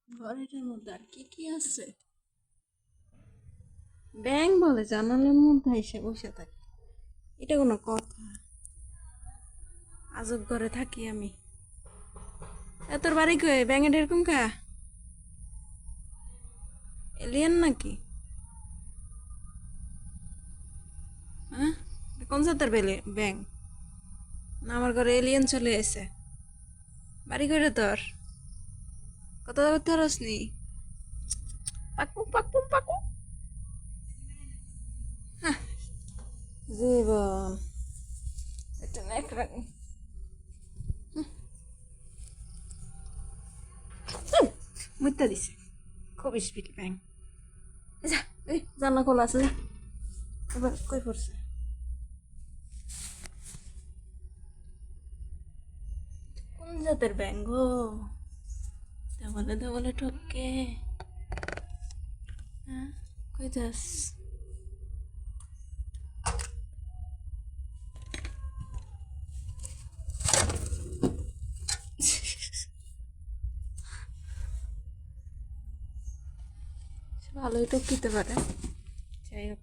ঘরের মধ্যে আর কি কি আছে? ব্যাং বলে জানালার মধ্যে এসে বসে থাকে, এটা কোনো কথা? আজব ঘরে থাকি আমি। তোর বাড়ি কই? ব্যাঙের এরকম কা এলিয়েন নাকি? হ্যাঁ, কোন জাতের ব্যাং? না আমার ঘরে এলিয়েন চলে এসে। বাড়ি করে তোর কত করতে পারসনি? পাকু পাকু পাকু। হ্যাঁ, জীবন এটা নেকড়ানি। মুইতা দিছে, খুব স্পিড ব্যাং। যা, এই জানা খোলা আছে, যা। এবার কই পড়ছে? কোন জাতের ব্যাং গো? দেওয়ালে দেওয়ালে ঠকে। হ্যাঁ, কই যাস? ভালোই টকিতে পারে। যাই হোক।